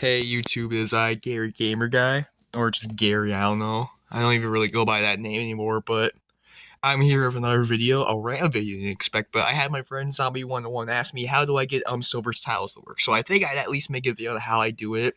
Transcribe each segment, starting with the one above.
Hey YouTube, is I Gary Gamer Guy, or just Gary, I don't know. I don't even really go by that name anymore, but I'm here with another video, a random video you didn't expect, but I had my friend Zombie101 ask me how do I get Silver's tiles to work, so I think I'd at least make a video on how I do it.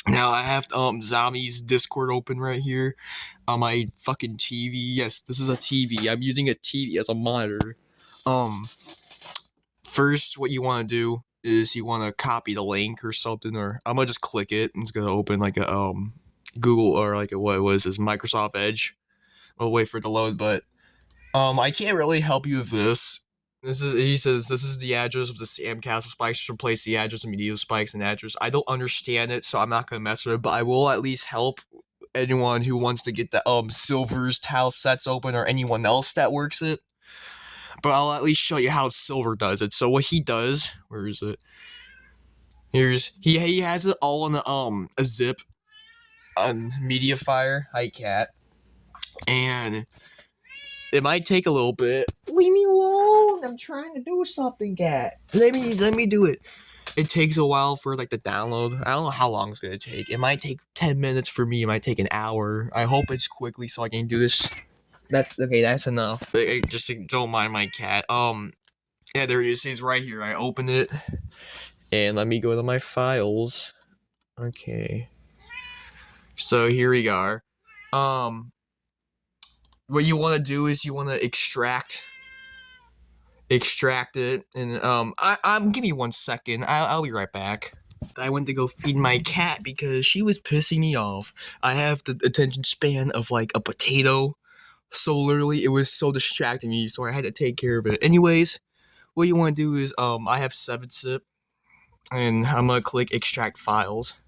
Now I have Zombie's Discord open right here on my fucking TV. Yes, this is a TV. I'm using a TV as a monitor. First, what you want to do is you want to copy the link or something, or I'm gonna just click it and it's gonna open like a Google or like what it was is Microsoft Edge. We'll wait for it to load, but I can't really help you with this. He says this is the address of the Sam Castle spikes. Just replace the address of medieval spikes and address. I don't understand it, so I'm not gonna mess with it, but I will at least help anyone who wants to get the Silver's tile sets open, or anyone else that works it. But I'll at least show you how Silver does it. So what he does, where is it? He has it all in a zip on Mediafire. Hi cat. And it might take a little bit. Leave me alone. I'm trying to do something, cat. Let me do it. It takes a while for like the download. I don't know how long it's gonna take. It might take 10 minutes for me. It might take an hour. I hope it's quickly so I can do this. That's okay. That's enough. Just don't mind my cat. Yeah, there it is. It's right here. I opened it, and let me go to my files. Okay. So here we are. What you want to do is you want to extract it, and give me 1 second. I'll be right back. I went to go feed my cat because she was pissing me off. I have the attention span of like a potato. So literally, it was so distracting me, so I had to take care of it. Anyways, what you want to do is, I have 7-zip, and I'm gonna click extract files.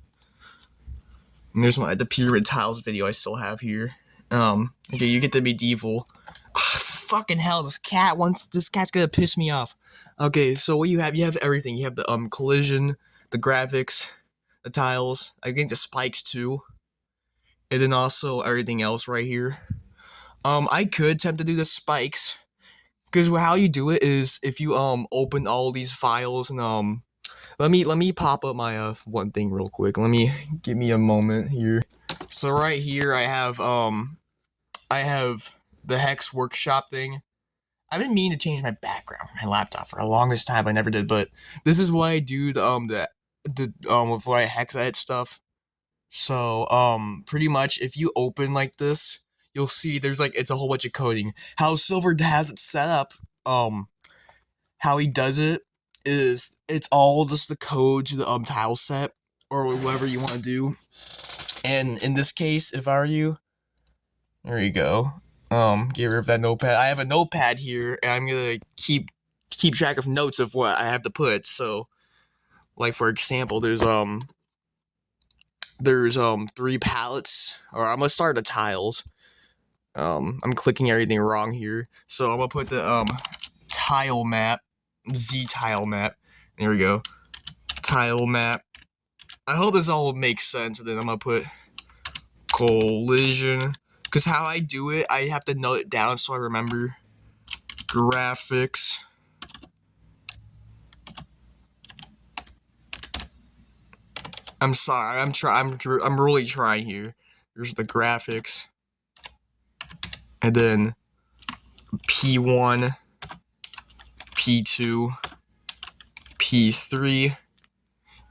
And there's the pyramid tiles video I still have here. Okay, you get the medieval. Ugh, fucking hell, this cat's gonna piss me off. Okay, so what you have everything. You have the collision, the graphics, the tiles. I think the spikes too, and then also everything else right here. I could attempt to do the spikes, because how you do it is if you open all these files and let me pop up my one thing real quick. Give me a moment here. So right here I have the Hex workshop thing. I've been meaning to change my background for my laptop for the longest time. I never did, but this is why I do the with why I hex edit stuff. So pretty much if you open like this, you'll see there's like it's a whole bunch of coding. How Silver has it set up, how he does it is it's all just the code to the tile set or whatever you want to do. And in this case, if I were you, there you go. Get rid of that notepad. I have a notepad here, and I'm gonna keep track of notes of what I have to put. So, like for example, there's 3 palettes, or I'm gonna start the tiles. I'm clicking everything wrong here, so I'm gonna put the tile map, Z tile map. There we go, tile map. I hope this all makes sense. And then I'm gonna put collision, because how I do it, I have to note it down so I remember. Graphics. I'm sorry, I'm really trying here. There's the graphics, and then P1, P2, P3,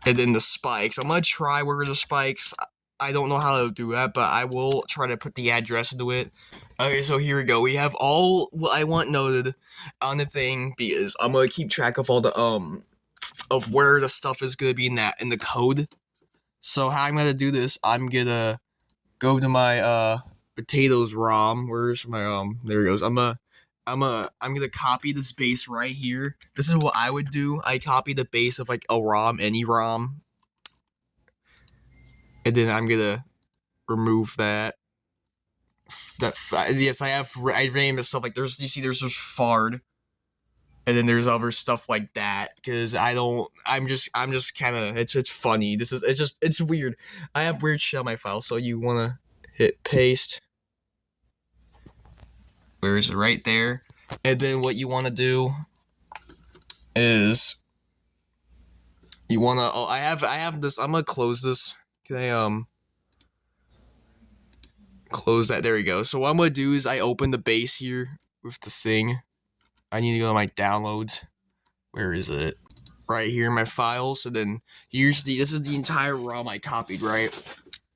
and then the spikes. I'm gonna try where the spikes. I don't know how to do that, but I will try to put the address into it. Okay, so here we go. We have all what I want noted on the thing, because I'm gonna keep track of all the of where the stuff is gonna be in the code. So how I'm gonna do this, I'm gonna go to my potatoes ROM. Where's my there it goes. I'm gonna copy this base right here. This is what I would do. I copy the base of like a ROM, any ROM. And then I'm gonna remove that. Yes, I named this stuff like there's just fard. And then there's other stuff like that, because I'm just kind of, it's funny. It's weird. I have weird shit on my file, so you want to hit paste. Where is it? Right there. And then what you want to do is You wanna? Oh, I have this. I'm gonna close this. Can I close that? There we go. So what I'm gonna do is I open the base here with the thing. I need to go to my downloads. Where is it? Right here in my files. And then this is the entire ROM I copied, right?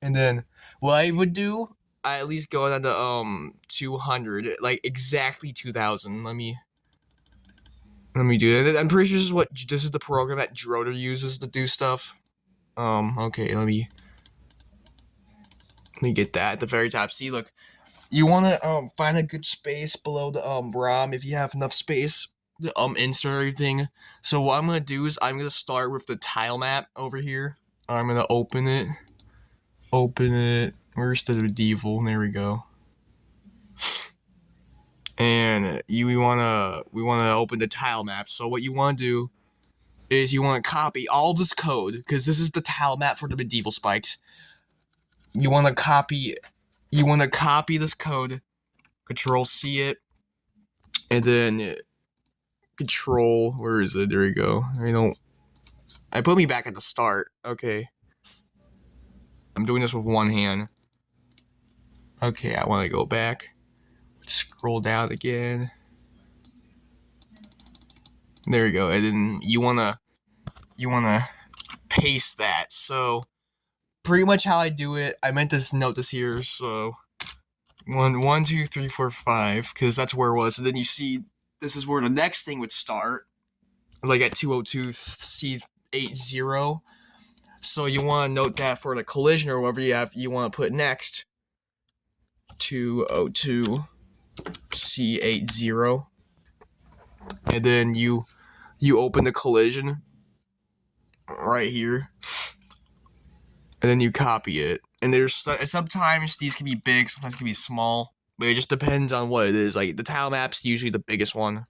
And then what I would do, I at least go down to 200, like exactly 2000. Let me do that. I'm pretty sure this is the program that Droder uses to do stuff. Okay, let me get that at the very top. See, look, you wanna find a good space below the ROM if you have enough space to insert everything. So what I'm gonna do is I'm gonna start with the tile map over here. I'm gonna open it. Where's the medieval? There we go. And we wanna open the tile map. So what you wanna do is you wanna copy all this code, because this is the tile map for the medieval spikes. You wanna copy this code, Control C it, and then Control, where is it? There we go. I put me back at the start. Okay. I'm doing this with one hand. Okay, I wanna go back. Scroll down again. There we go. And then you wanna paste that. So pretty much how I do it, I meant to note this here. So 1, 2, 3, 4, 5, because that's where it was. And then you see this is where the next thing would start, like at 202 C80. So you want to note that for the collision or whatever you want to put next, 202 C80, and then you open the collision right here, and then you copy it. And there's sometimes these can be big, sometimes can be small, but it just depends on what it is. Like the tile map's usually the biggest one.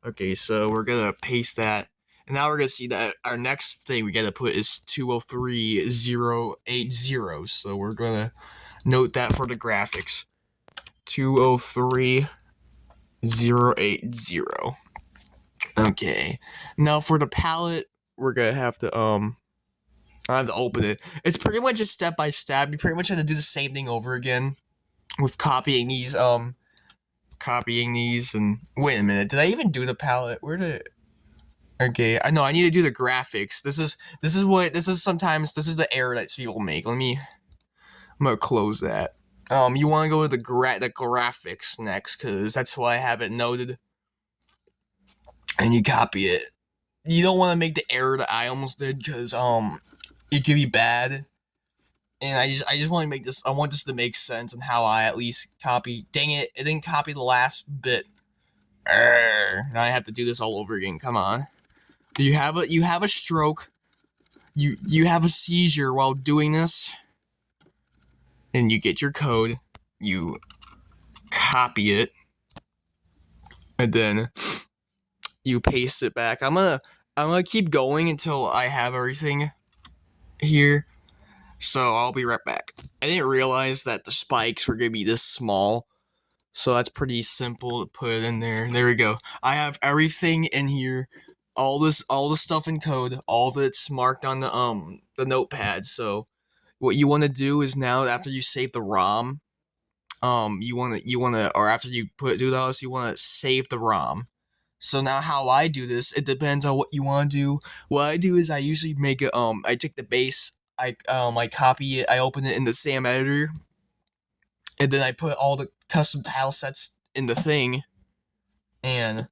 Okay, so we're gonna paste that, and now we're gonna see that our next thing we gotta put is 203.080. So we're gonna note that for the graphics, 203.080. Okay, now for the palette, we're gonna have to I have to open it. It's pretty much just step by step. You pretty much have to do the same thing over again with copying these. And wait a minute, did I even do the palette? Okay, I know I need to do the graphics. This is the error that people make. I'm gonna close that. You want to go to the graphics next, because that's why I have it noted. And you copy it. You don't want to make the error that I almost did, because it could be bad. And I just want to make this. I want this to make sense and how I at least copy. Dang it! It didn't copy the last bit. Now I have to do this all over again. Come on. You have a stroke. You have a seizure while doing this. And you get your code. You copy it. And then you paste it back. I'm gonna keep going until I have everything here. So I'll be right back. I didn't realize that the spikes were gonna be this small, so that's pretty simple to put in there. There we go. I have everything in here, all the stuff in code, all of it's marked on the notepad. So what you want to do is now, after you save the ROM, or after you do those, you want to save the ROM. So now how I do this, it depends on what you want to do. What I do is I usually make it, I take the base, I copy it, I open it in the ZAMN editor, and then I put all the custom tile sets in the thing, and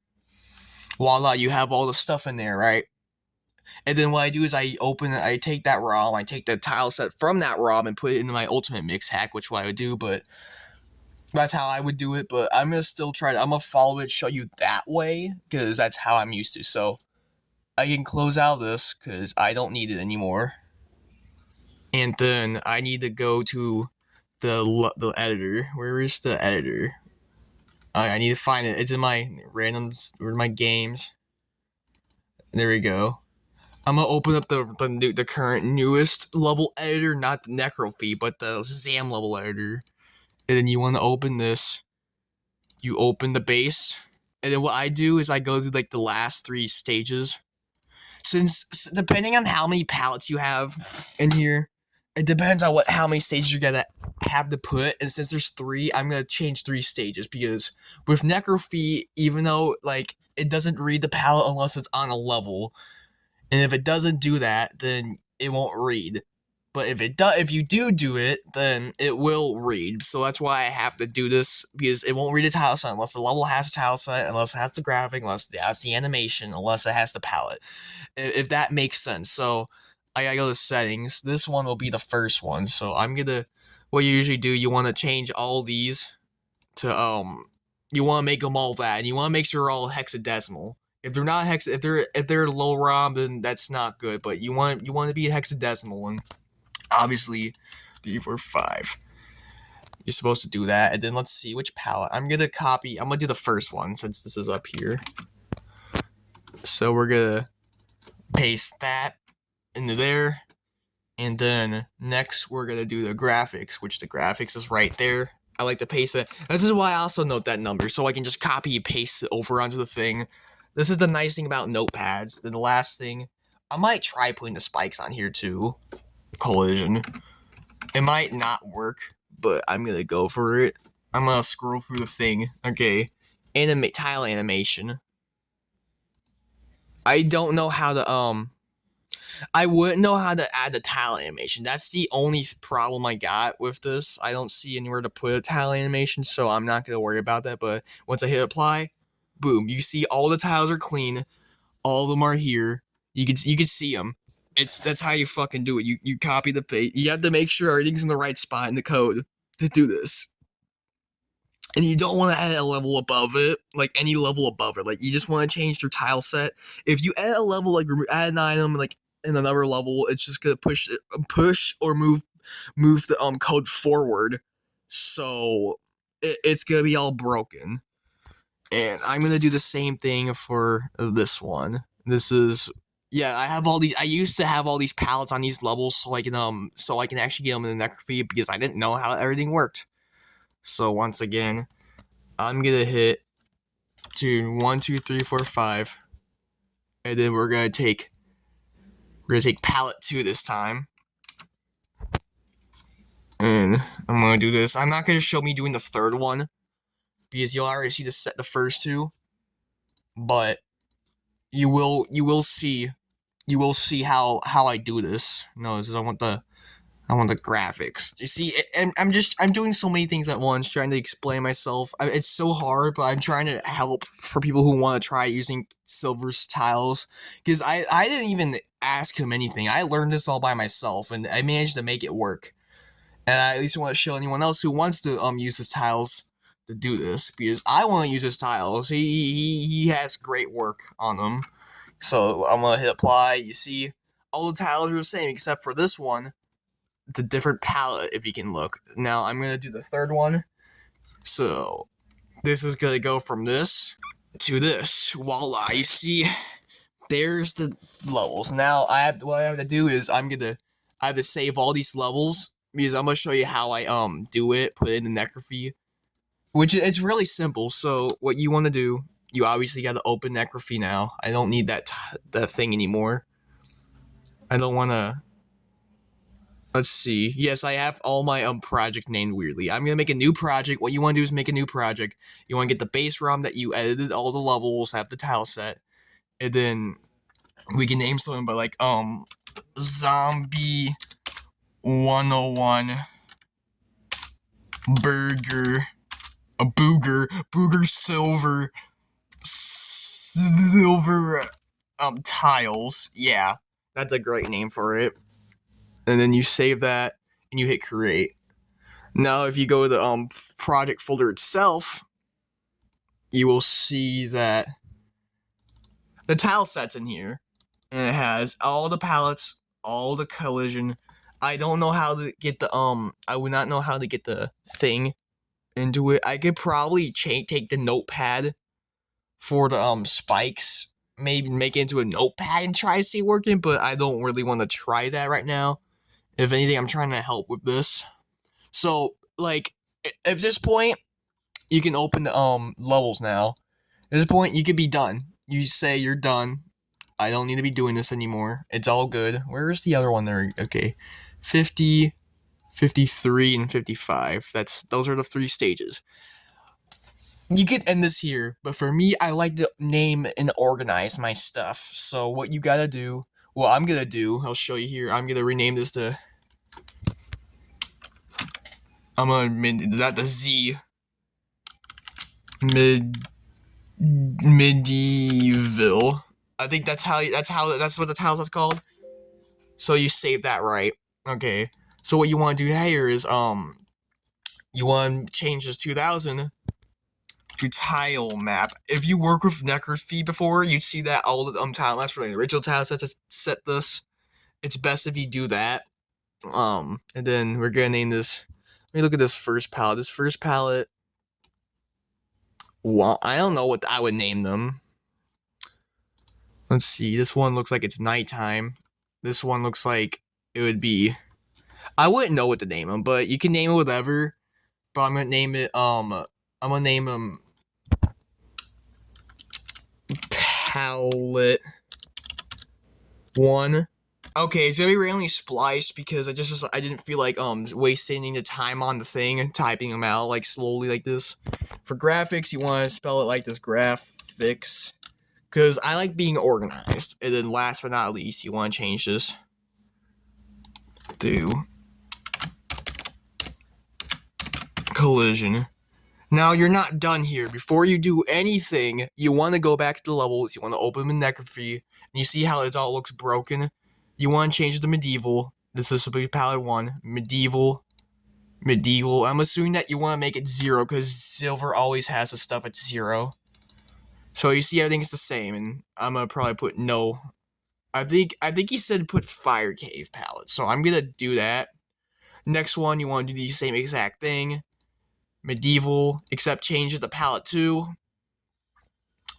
voila, you have all the stuff in there, right? And then what I do is I take that ROM, I take the tile set from that ROM and put it into my ultimate mix hack, which is what I would do, but that's how I would do it. But I'm gonna still I'm gonna follow it, show you that way, because that's how I'm used to. So I can close out this because I don't need it anymore. And then I need to go to the editor. Where is the editor? I need to find it. It's in my randoms or my games. There we go. I'm gonna open up the current newest level editor, not the Necrofy, but the ZAMN level editor. And then you want to open this. You open the base, and then what I do is I go through like the last 3 stages. since depending on how many palettes you have in here, it depends on how many stages you're gonna have to put. And since there's 3, I'm gonna change 3 stages because with Necrofy, even though like it doesn't read the palette unless it's on a level, and if it doesn't do that, then it won't read. But if you do it, then it will read. So that's why I have to do this, because it won't read a tile set unless the level has a tile set, unless it has the graphic, unless it has the animation, unless it has the palette. If that makes sense. So I gotta go to settings. This one will be the first one. So I'm gonna, what you usually do, you want to change all these to you want to make them all that, and you want to make sure they're all hexadecimal. If they're not if they're low ROM, then that's not good. But you want to be a hexadecimal one. Obviously, 3, 4, 5. You're supposed to do that, and then let's see which palette. I'm gonna do the first one since this is up here. So we're gonna paste that into there, and then next we're gonna do the graphics, which the graphics is right there. I like to paste it. This is why I also note that number, so I can just copy and paste it over onto the thing. This is the nice thing about notepads. Then the last thing, I might try putting the spikes on here too. Collision. It might not work, but I'm gonna go for it. I'm gonna scroll through the thing. Okay. Tile animation. I don't know how to, I wouldn't know how to add the tile animation. That's the only problem I got with this. I don't see anywhere to put a tile animation, so I'm not gonna worry about that. But once I hit apply, boom, you see all the tiles are clean. All of them are here. You can see them. That's how you fucking do it. You copy the page. You have to make sure everything's in the right spot in the code to do this. And you don't want to add a level above it, like any level above it. Like you just want to change your tile set. If you add a level, like add an item, like in another level, it's just gonna push or move the code forward. So it's gonna be all broken. And I'm gonna do the same thing for this one. This is, yeah, I used to have all these palettes on these levels so I can actually get them in the Necrofy because I didn't know how everything worked. So once again, I'm gonna hit 1, 2, 3, 4, 5, and then we're gonna take palette 2 this time. And I'm gonna do this. I'm not gonna show me doing the third one because you'll already see the first 2, but you will see how I do this. No, this is, I want the graphics. You see, and I'm doing so many things at once, trying to explain myself. It's so hard, but I'm trying to help for people who want to try using Silver's tiles, because I didn't even ask him anything. I learned this all by myself, and I managed to make it work. And I at least want to show anyone else who wants to use his tiles to do this, because I want to use his tiles. He has great work on them. So I'm gonna hit apply. You see, all the tiles are the same except for this one. It's a different palette if you can look. Now I'm gonna do the third one. So this is gonna go from this to this. Voila! You see, there's the levels. Now what I have to do is I have to save all these levels because I'm gonna show you how I do it. Put it in the Necrofy, which it's really simple. So what you want to do, you obviously got to open Necrofy now. I don't need that thing anymore. I don't want to. Let's see. Yes, I have all my project named weirdly. I'm gonna make a new project. What you want to do is make a new project. You want to get the base ROM that you edited all the levels, have the tile set, and then we can name something by like Zombie 101 Burger Silver tiles. Yeah, that's a great name for it. And then you save that and you hit create. Now if you go to the project folder itself, you will see that the tile set's in here, and it has all the palettes, all the collision. I don't know how to get the I would not know how to get the thing into it. I could probably take the notepad for the spikes, maybe make it into a notepad and try to see it working, but I don't really want to try that right now. If anything, I'm trying to help with this. So, like, at this point, you can open the levels now. At this point, you could be done. You say you're done. I don't need to be doing this anymore. It's all good. Where's the other one there? Okay. 50, 53, and 55. Those are the 3 stages. You could end this here, but for me, I like to name and organize my stuff. So what you gotta do, what I'm gonna do, I'll show you here. I'm gonna rename this to, I'm gonna, not the Z, medieval. I think that's what the tile's called. So you save that, right? Okay. So what you want to do here is you want to change this 2000 to tile map. If you work with Necrofy before, you'd see that all the tile maps for the original tile sets set this. It's best if you do that. And then we're gonna name this. Let me look at this first palette. This first palette. Well, I don't know what I would name them. Let's see. This one looks like it's nighttime. This one looks like it would be. I wouldn't know what to name them, but you can name it whatever. But I'm gonna name it. I'm gonna name them palette 1. Okay, it's gonna be randomly spliced because I didn't feel like wasting the time on the thing and typing them out like slowly like this. For graphics, you want to spell it like this, graphics, because I like being organized. And then last but not least, you want to change this to collision. Now you're not done here. Before you do anything, you want to go back to the levels. You want to open the Necrofy, and you see how it all looks broken. You want to change it to medieval. This is supposed to be palette 1. Medieval. I'm assuming that you want to make it 0 because silver always has the stuff at 0. So you see everything's the same, and I'm gonna probably put no. I think he said put fire cave palette, so I'm gonna do that. Next one, you want to do the same exact thing. Medieval, except change it to palette 2.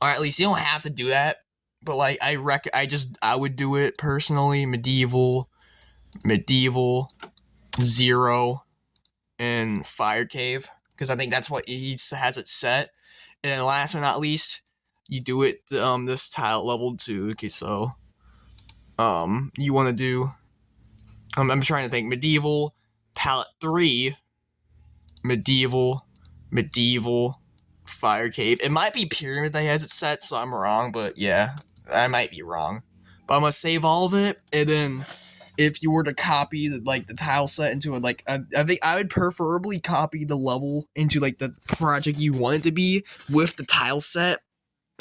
Or at least you don't have to do that. But like I would do it personally. Medieval 0, and fire cave, because I think that's what he has it set. And then last but not least, you do it this tile level 2. Okay, so you want to do I'm trying to think, medieval palette 3, medieval fire cave. It might be pyramid that has it set, so I'm wrong, but yeah, I might be wrong. But I'm gonna save all of it, and then if you were to copy the tile set into I think I would preferably copy the level into like the project you want it to be with the tile set.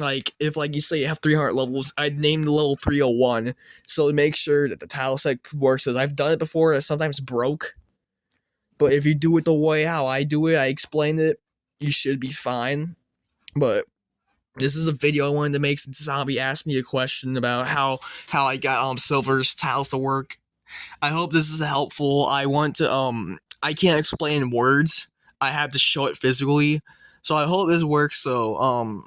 Like if you say you have 300 levels, I'd name the level 301, so to make sure that the tile set works. As I've done it before, it sometimes broke. But if you do it the way how I do it, I explained it, you should be fine. But this is a video I wanted to make since Zombie asked me a question about how I got Silver's tiles to work. I hope this is helpful. I want to I can't explain in words. I have to show it physically. So I hope this works. So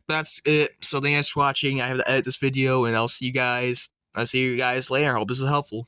that's it. So thanks for watching. I have to edit this video, and I'll see you guys later. I hope this is helpful.